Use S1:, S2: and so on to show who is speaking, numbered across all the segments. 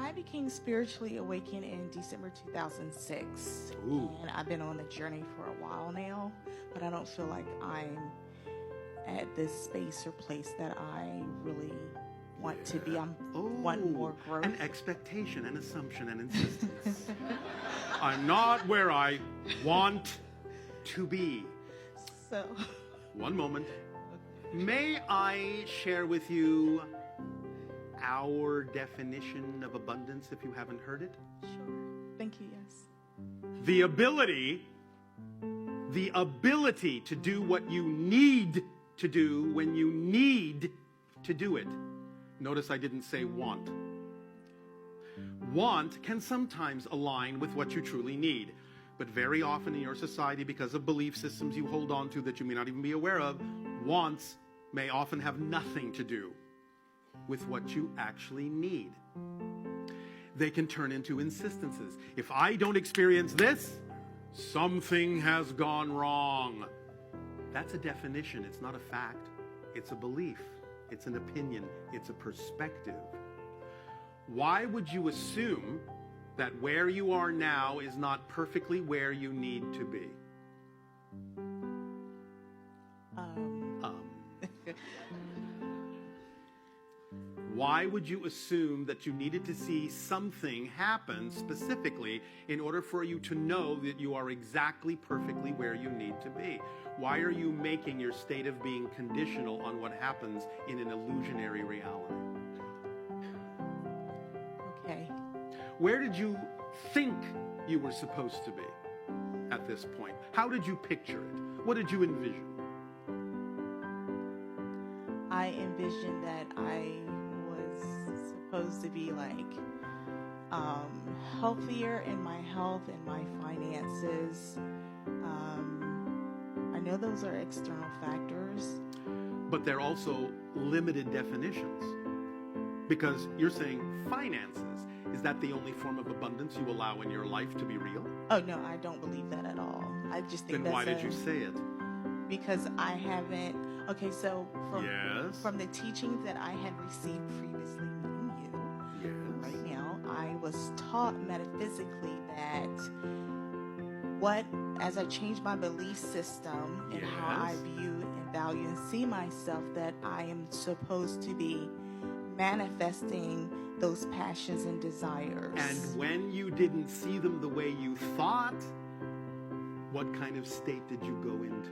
S1: I became spiritually awakened in December 2006.
S2: Ooh.
S1: And I've been on the journey for a while now, but I don't feel like I'm at this space or place that I really want to be. I'm wanting more growth.
S2: An expectation, an assumption, an insistence. I'm not where I want to be.
S1: So,
S2: One moment. May I share with you our definition of abundance if you haven't heard it?
S1: sure. Thank you, yes.
S2: The ability to do what you need to do when you need to do it. Notice I didn't say want. Want can sometimes align with what you truly need, but very often in your society, because of belief systems you hold on to that you may not even be aware of, wants may often have nothing to do with what you actually need. They can turn into insistences. If I don't experience this, something has gone wrong. That's a definition. It's not a fact. It's a belief. It's an opinion. It's a perspective. Why would you assume that where you are now is not perfectly where you need to be? Why would you assume that you needed to see something happen specifically in order for you to know that you are exactly perfectly where you need to be? Why are you making your state of being conditional on what happens in an illusionary reality?
S1: Okay.
S2: Where did you think you were supposed to be at this point? How did you picture it? What did you envision?
S1: I envisioned that I was supposed to be like healthier in my health and my finances. I know those are external factors.
S2: But they're also limited definitions. Because you're saying finances. Is that the only form of abundance you allow in your life to be real?
S1: Oh, no, I don't believe that at all. I just think
S2: Then why did you say it?
S1: Because I haven't. Okay, so
S2: Yes.
S1: from the teachings that I had received previously meeting you,
S2: Yes.
S1: right now, I was taught metaphysically that as I changed my belief system and how I
S2: Yes.
S1: view and value and see myself, that I am supposed to be manifesting those passions and desires.
S2: And when you didn't see them the way you thought, what kind of state did you go into?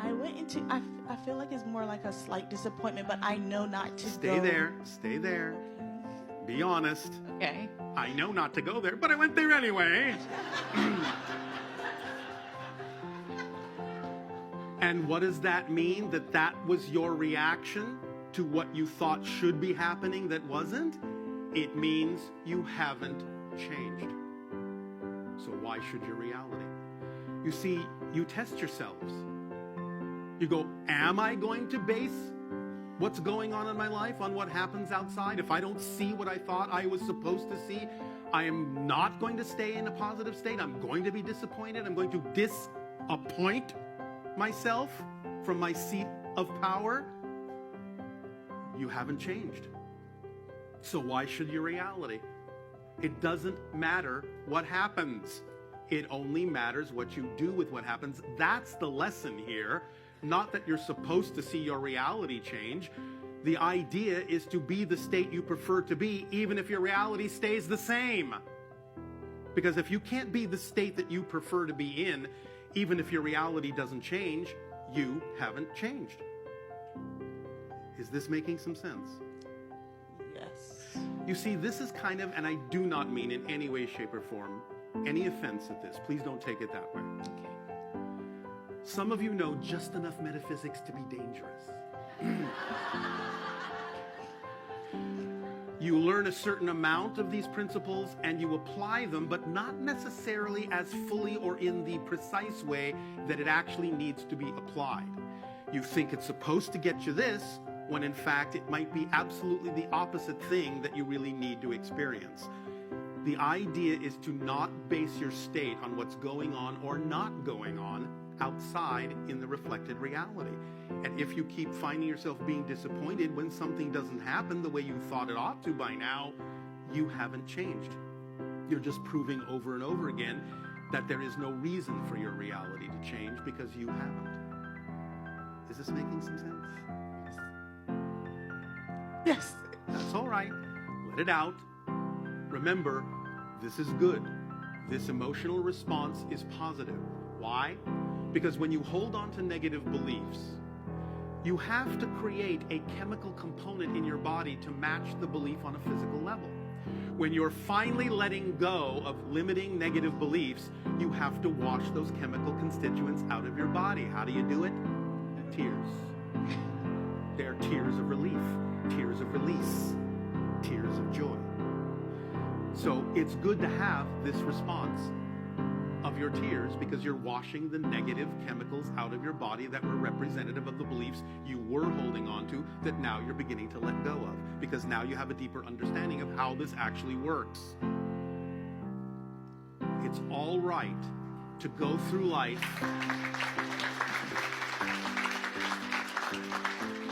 S1: I went into, I feel like it's more like a slight disappointment, but I know not to
S2: Stay
S1: go.
S2: Stay there. Be honest.
S1: Okay.
S2: I know not to go there, but I went there anyway. And what does that mean? That was your reaction to what you thought should be happening that wasn't? It means you haven't changed. So why should your reality? You see, you test yourselves. You go, am I going to base what's going on in my life on what happens outside? If I don't see what I thought I was supposed to see, I am not going to stay in a positive state. I'm going to be disappointed. I'm going to disappoint myself from my seat of power. You haven't changed. So why should your reality? It doesn't matter what happens. It only matters what you do with what happens. That's the lesson here. Not that you're supposed to see your reality change. The idea is to be the state you prefer to be, even if your reality stays the same. Because if you can't be the state that you prefer to be in, even if your reality doesn't change, you haven't changed. Is this making some sense?
S1: Yes.
S2: You see, this is kind of, and I do not mean in any way, shape, or form, any offense at this. Please don't take it that way.
S1: Okay.
S2: Some of you know just enough metaphysics to be dangerous. You learn a certain amount of these principles and you apply them, but not necessarily as fully or in the precise way that it actually needs to be applied. You think it's supposed to get you this, when in fact it might be absolutely the opposite thing that you really need to experience. The idea is to not base your state on what's going on or not going on outside in the reflected reality. And if you keep finding yourself being disappointed when something doesn't happen the way you thought it ought to by now, you haven't changed. You're just proving over and over again that there is no reason for your reality to change because you haven't. Is this making some sense?
S1: Yes.
S2: That's all right. Let it out. Remember, this is good. This emotional response is positive. Why? Because when you hold on to negative beliefs, you have to create a chemical component in your body to match the belief on a physical level. When you're finally letting go of limiting negative beliefs, you have to wash those chemical constituents out of your body. How do you do it? Tears. They're tears of relief, tears of release, tears of joy. So it's good to have this response of your tears because you're washing the negative chemicals out of your body that were representative of the beliefs you were holding on to that now you're beginning to let go of, because now you have a deeper understanding of how this actually works. It's all right to go through life.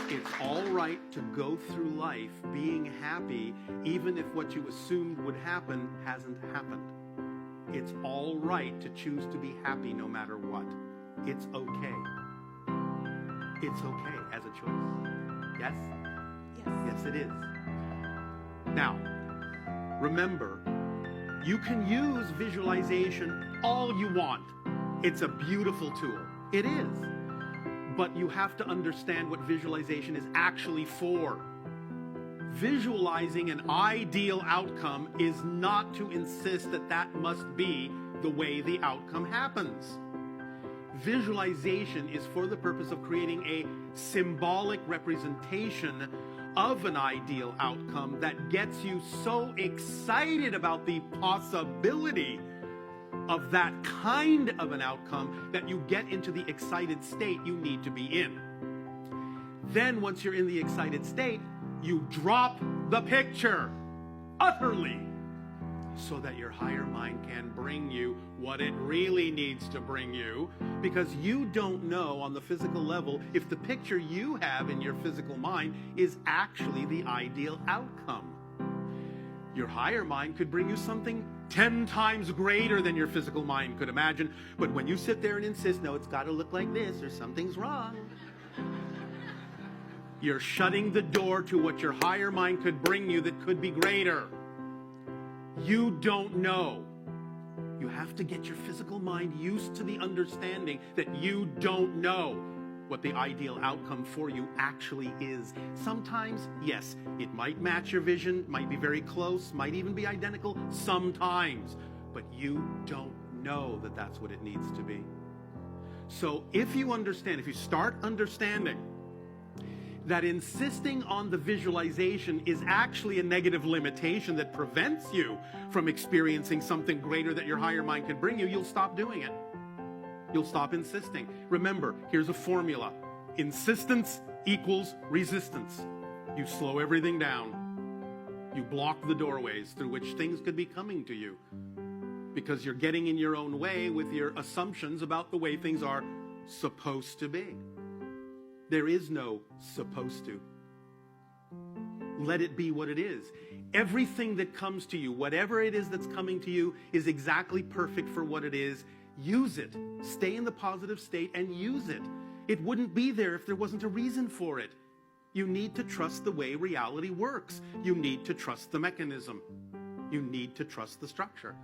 S2: It's all right to go through life being happy even if what you assumed would happen hasn't happened. It's all right to choose to be happy no matter what. It's okay. It's okay as a choice. Yes?
S1: Yes.
S2: Yes, it is. Now, remember, you can use visualization all you want. It's a beautiful tool. It is. But you have to understand what visualization is actually for. Visualizing an ideal outcome is not to insist that that must be the way the outcome happens. Visualization is for the purpose of creating a symbolic representation of an ideal outcome that gets you so excited about the possibility of that kind of an outcome that you get into the excited state you need to be in. Then once you're in the excited state, you drop the picture utterly so that your higher mind can bring you what it really needs to bring you, because you don't know on the physical level if the picture you have in your physical mind is actually the ideal outcome. Your higher mind could bring you something 10 times greater than your physical mind could imagine, but when you sit there and insist, no, it's got to look like this or something's wrong, you're shutting the door to what your higher mind could bring you that could be greater. You don't know. You have to get your physical mind used to the understanding that you don't know what the ideal outcome for you actually is. Sometimes, yes, it might match your vision, might be very close, might even be identical sometimes, but you don't know that that's what it needs to be. So if you understand, if you start understanding that insisting on the visualization is actually a negative limitation that prevents you from experiencing something greater that your higher mind can bring you, you'll stop doing it. You'll stop insisting. Remember, here's a formula. Insistence equals resistance. You slow everything down. You block the doorways through which things could be coming to you because you're getting in your own way with your assumptions about the way things are supposed to be. There is no supposed to. Let it be what it is. Everything that comes to you, whatever it is that's coming to you, is exactly perfect for what it is. Use it. Stay in the positive state and use it. It wouldn't be there if there wasn't a reason for it. You need to trust the way reality works. You need to trust the mechanism. You need to trust the structure.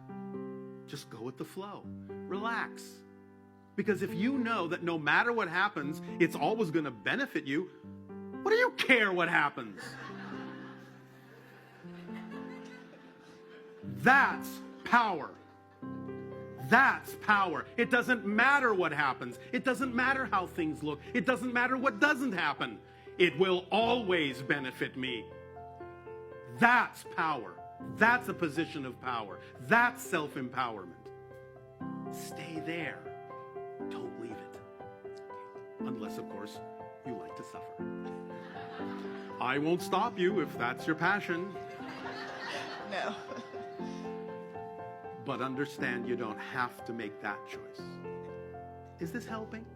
S2: Just go with the flow. Relax. Because if you know that no matter what happens, it's always going to benefit you, what do you care what happens? That's power. That's power. It doesn't matter what happens. It doesn't matter how things look. It doesn't matter what doesn't happen. It will always benefit me. That's power. That's a position of power. That's self-empowerment. Stay there. Don't leave it. Unless, of course, you like to suffer. I won't stop you if that's your passion.
S1: No.
S2: But understand you don't have to make that choice. Is this helping?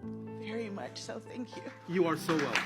S1: Very much so. Thank you.
S2: You are so welcome.